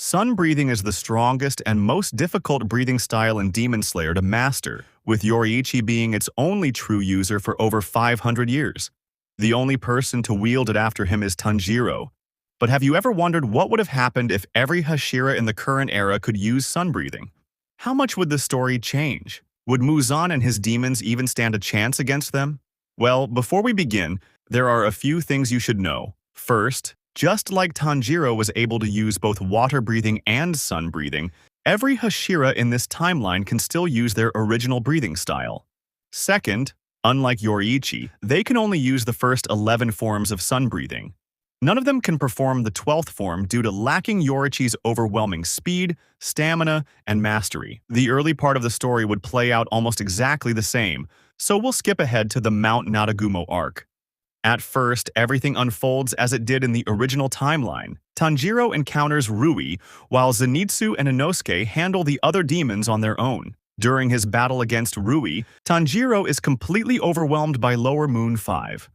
Sun breathing is the strongest and most difficult breathing style in Demon Slayer to master, with Yoriichi being its only true user for over 500 years. The only person to wield it after him is Tanjiro. But have you ever wondered what would have happened if every Hashira in the current era could use sun breathing? How much would the story change? Would Muzan and his demons even stand a chance against them? Well, before we begin, there are a few things you should know. First, just like Tanjiro was able to use both water breathing and sun breathing, every Hashira in this timeline can still use their original breathing style. Second, unlike Yoriichi, they can only use the first 11 forms of sun breathing. None of them can perform the 12th form due to lacking Yoriichi's overwhelming speed, stamina, and mastery. The early part of the story would play out almost exactly the same, so we'll skip ahead to the Mount Natagumo arc. At first, everything unfolds as it did in the original timeline. Tanjiro encounters Rui, while Zenitsu and Inosuke handle the other demons on their own. During his battle against Rui, Tanjiro is completely overwhelmed by Lower Moon 5.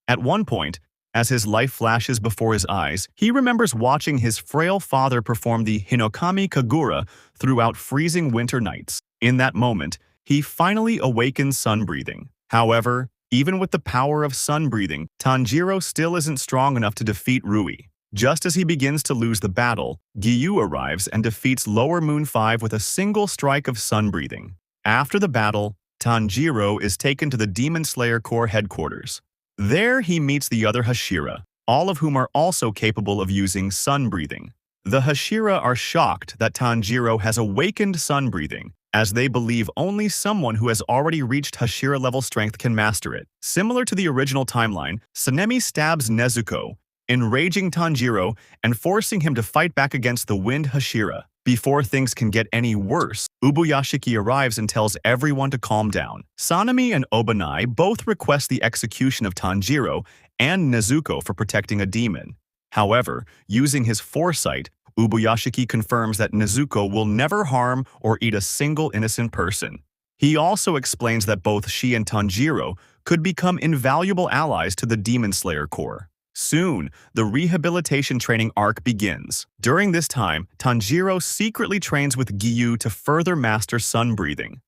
At one point, as his life flashes before his eyes, he remembers watching his frail father perform the Hinokami Kagura throughout freezing winter nights. In that moment, he finally awakens sun breathing. However, even with the power of sun breathing, Tanjiro still isn't strong enough to defeat Rui. Just as he begins to lose the battle, Gyokko arrives and defeats Lower Moon 5 with a single strike of sun breathing. After the battle, Tanjiro is taken to the Demon Slayer Corps headquarters. There he meets the other Hashira, all of whom are also capable of using sun breathing. The Hashira are shocked that Tanjiro has awakened sun breathing, as they believe only someone who has already reached Hashira-level strength can master it. Similar to the original timeline, Sanemi stabs Nezuko, enraging Tanjiro and forcing him to fight back against the Wind Hashira. Before things can get any worse, Ubuyashiki arrives and tells everyone to calm down. Sanemi and Obanai both request the execution of Tanjiro and Nezuko for protecting a demon. However, using his foresight, Ubuyashiki confirms that Nezuko will never harm or eat a single innocent person. He also explains that both she and Tanjiro could become invaluable allies to the Demon Slayer Corps. Soon, the rehabilitation training arc begins. During this time, Tanjiro secretly trains with Gyokko to further master sun breathing.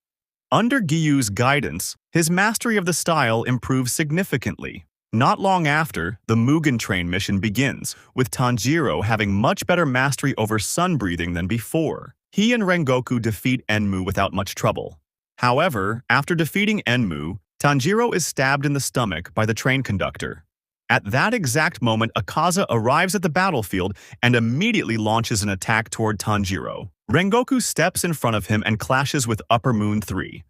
Under Gyokko's guidance, his mastery of the style improves significantly. Not long after, the Mugen train mission begins, with Tanjiro having much better mastery over sun breathing than before. He and Rengoku defeat Enmu without much trouble. However, after defeating Enmu, Tanjiro is stabbed in the stomach by the train conductor. At that exact moment, Akaza arrives at the battlefield and immediately launches an attack toward Tanjiro. Rengoku steps in front of him and clashes with Upper Moon 3.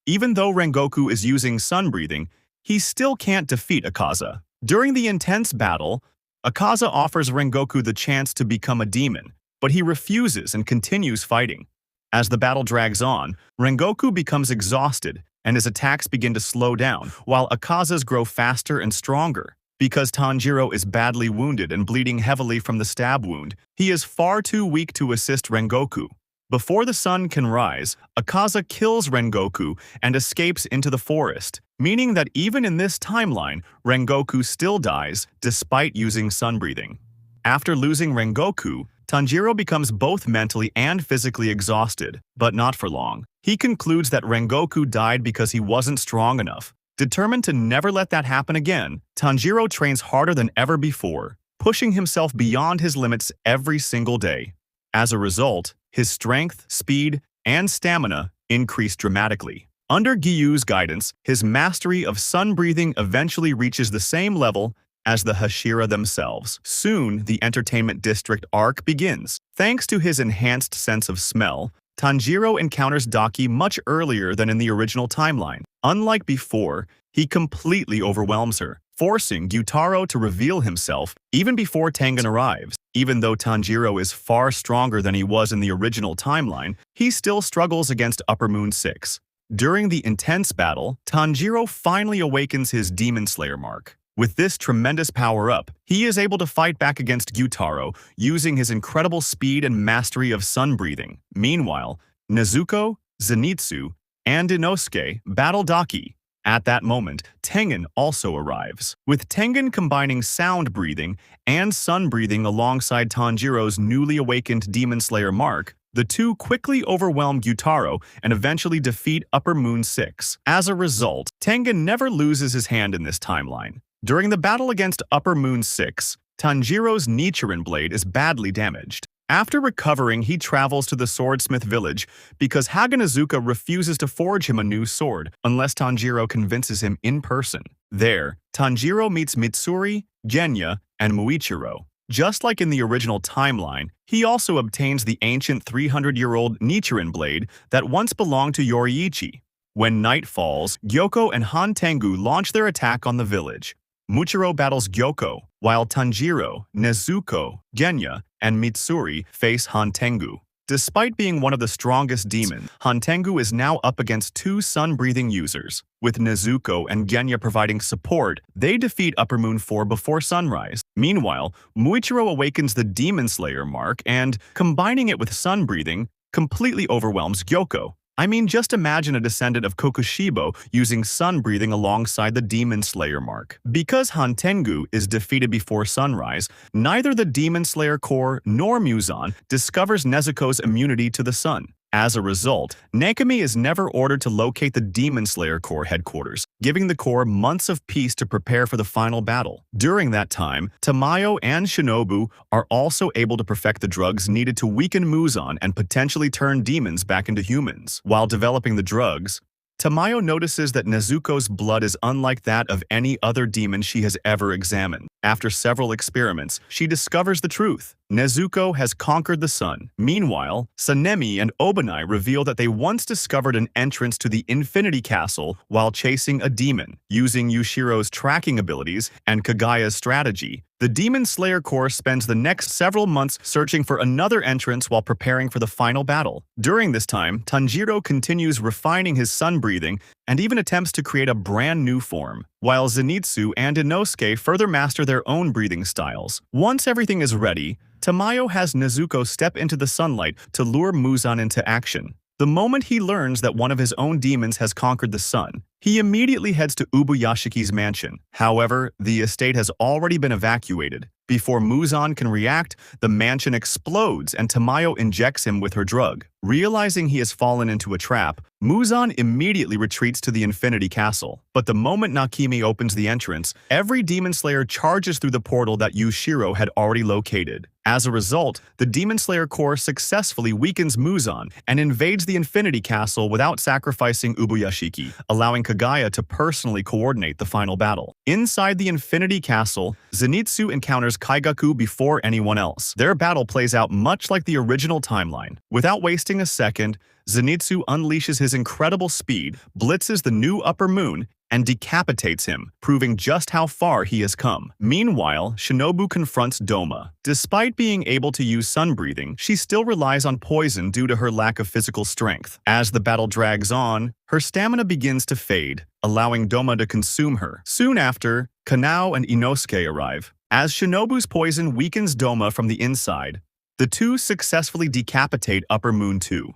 Even though Rengoku is using sun breathing, he still can't defeat Akaza. During the intense battle, Akaza offers Rengoku the chance to become a demon, but he refuses and continues fighting. As the battle drags on, Rengoku becomes exhausted and his attacks begin to slow down, while Akaza's grow faster and stronger. Because Tanjiro is badly wounded and bleeding heavily from the stab wound, he is far too weak to assist Rengoku. Before the sun can rise, Akaza kills Rengoku and escapes into the forest, meaning that even in this timeline, Rengoku still dies despite using sun breathing. After losing Rengoku, Tanjiro becomes both mentally and physically exhausted, but not for long. He concludes that Rengoku died because he wasn't strong enough. Determined to never let that happen again, Tanjiro trains harder than ever before, pushing himself beyond his limits every single day. As a result, his strength, speed, and stamina increase dramatically. Under Gyokko's guidance, his mastery of sun breathing eventually reaches the same level as the Hashira themselves. Soon, the Entertainment District arc begins. Thanks to his enhanced sense of smell, Tanjiro encounters Daki much earlier than in the original timeline. Unlike before, he completely overwhelms her, forcing Gyutaro to reveal himself even before Tengen arrives. Even though Tanjiro is far stronger than he was in the original timeline, he still struggles against Upper Moon 6. During the intense battle, Tanjiro finally awakens his Demon Slayer mark. With this tremendous power-up, he is able to fight back against Gyutaro using his incredible speed and mastery of sun breathing. Meanwhile, Nezuko, Zenitsu, and Inosuke battle Daki. At that moment, Tengen also arrives. With Tengen combining sound breathing and sun breathing alongside Tanjiro's newly awakened Demon Slayer mark, the two quickly overwhelm Gyutaro and eventually defeat Upper Moon 6. As a result, Tengen never loses his hand in this timeline. During the battle against Upper Moon 6, Tanjiro's Nichiren blade is badly damaged. After recovering, he travels to the Swordsmith Village because Haganazuka refuses to forge him a new sword unless Tanjiro convinces him in person. There, Tanjiro meets Mitsuri, Genya, and Muichiro. Just like in the original timeline, he also obtains the ancient 300-year-old Nichiren blade that once belonged to Yoriichi. When night falls, Gyokko and Hantengu launch their attack on the village. Muichiro battles Gyokko, while Tanjiro, Nezuko, Genya, and Mitsuri face Hantengu. Despite being one of the strongest demons, Hantengu is now up against two sun-breathing users. With Nezuko and Genya providing support, they defeat Upper Moon 4 before sunrise. Meanwhile, Muichiro awakens the Demon Slayer mark and, combining it with sun-breathing, completely overwhelms Gyokko. I mean, just imagine a descendant of Kokushibo using sun-breathing alongside the Demon Slayer mark. Because Hantengu is defeated before sunrise, neither the Demon Slayer Corps nor Muzan discovers Nezuko's immunity to the sun. As a result, Nakami is never ordered to locate the Demon Slayer Corps headquarters, giving the Corps months of peace to prepare for the final battle. During that time, Tamayo and Shinobu are also able to perfect the drugs needed to weaken Muzan and potentially turn demons back into humans. While developing the drugs, Tamayo notices that Nezuko's blood is unlike that of any other demon she has ever examined. After several experiments, she discovers the truth. Nezuko has conquered the sun. Meanwhile, Sanemi and Obanai reveal that they once discovered an entrance to the Infinity Castle while chasing a demon. Using Yushiro's tracking abilities and Kagaya's strategy, the Demon Slayer Corps spends the next several months searching for another entrance while preparing for the final battle. During this time, Tanjiro continues refining his sun-breathing and even attempts to create a brand new form, while Zenitsu and Inosuke further master their own breathing styles. Once everything is ready, Tamayo has Nezuko step into the sunlight to lure Muzan into action. The moment he learns that one of his own demons has conquered the sun, he immediately heads to Ubuyashiki's mansion. However, the estate has already been evacuated. Before Muzan can react, the mansion explodes and Tamayo injects him with her drug. Realizing he has fallen into a trap, Muzan immediately retreats to the Infinity Castle. But the moment Nakimi opens the entrance, every Demon Slayer charges through the portal that Yushiro had already located. As a result, the Demon Slayer Corps successfully weakens Muzan and invades the Infinity Castle without sacrificing Ubuyashiki, allowing Kagaya to personally coordinate the final battle. Inside the Infinity Castle, Zenitsu encounters Kaigaku before anyone else. Their battle plays out much like the original timeline. Without wasting a second, Zenitsu unleashes his incredible speed, blitzes the new Upper Moon, and decapitates him, proving just how far he has come. Meanwhile, Shinobu confronts Doma. Despite being able to use sun-breathing, she still relies on poison due to her lack of physical strength. As the battle drags on, her stamina begins to fade, allowing Doma to consume her. Soon after, Kanao and Inosuke arrive. As Shinobu's poison weakens Doma from the inside, the two successfully decapitate Upper Moon 2.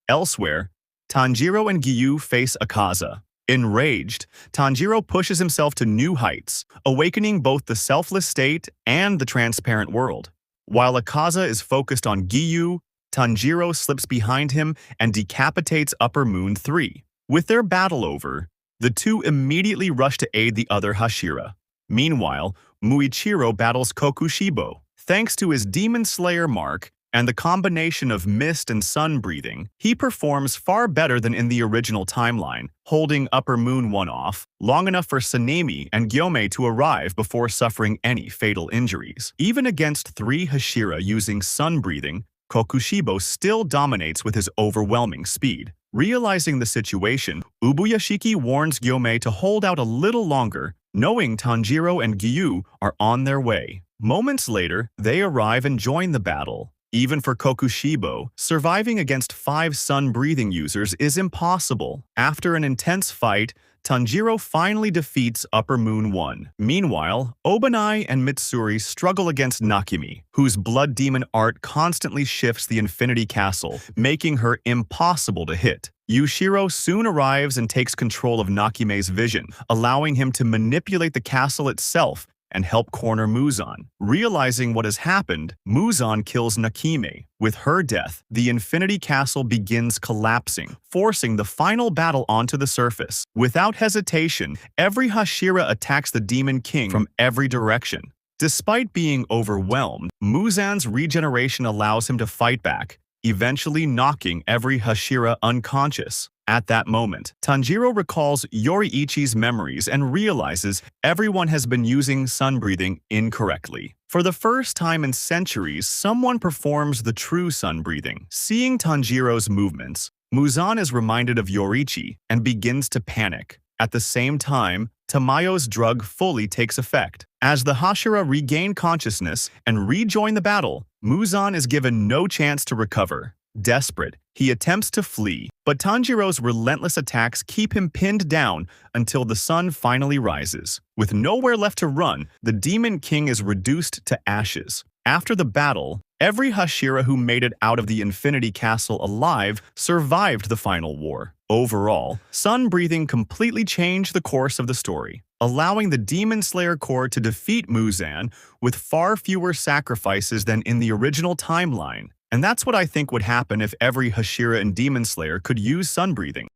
Elsewhere, Tanjiro and Giyu face Akaza. Enraged, Tanjiro pushes himself to new heights, awakening both the selfless state and the transparent world. While Akaza is focused on Giyu, Tanjiro slips behind him and decapitates Upper Moon 3. With their battle over, the two immediately rush to aid the other Hashira. Meanwhile, Muichiro battles Kokushibo. Thanks to his Demon Slayer mark and the combination of mist and sun breathing, he performs far better than in the original timeline, holding Upper Moon 1 off long enough for Sanemi and Gyome to arrive before suffering any fatal injuries. Even against 3 Hashira using sun breathing, Kokushibo still dominates with his overwhelming speed. Realizing the situation, Ubuyashiki warns Gyome to hold out a little longer, knowing Tanjiro and Giyu are on their way. Moments later, they arrive and join the battle. Even for Kokushibo, surviving against 5 sun-breathing users is impossible. After an intense fight, Tanjiro finally defeats Upper Moon 1. Meanwhile, Obanai and Mitsuri struggle against Nakimi, whose blood demon art constantly shifts the Infinity Castle, making her impossible to hit. Yushiro soon arrives and takes control of Nakime's vision, allowing him to manipulate the castle itself and help corner Muzan. Realizing what has happened, Muzan kills Nakime. With her death, the Infinity Castle begins collapsing, forcing the final battle onto the surface. Without hesitation, every Hashira attacks the Demon King from every direction. Despite being overwhelmed, Muzan's regeneration allows him to fight back, eventually knocking every Hashira unconscious. At that moment, Tanjiro recalls Yoriichi's memories and realizes everyone has been using sun breathing incorrectly. For the first time in centuries, someone performs the true sun breathing. Seeing Tanjiro's movements, Muzan is reminded of Yoriichi and begins to panic. At the same time, Tamayo's drug fully takes effect. As the Hashira regain consciousness and rejoin the battle, Muzan is given no chance to recover. Desperate, he attempts to flee, but Tanjiro's relentless attacks keep him pinned down until the sun finally rises. With nowhere left to run, the Demon King is reduced to ashes. After the battle, every Hashira who made it out of the Infinity Castle alive survived the final war. Overall, sun breathing completely changed the course of the story, allowing the Demon Slayer Corps to defeat Muzan with far fewer sacrifices than in the original timeline. And that's what I think would happen if every Hashira and Demon Slayer could use sun breathing.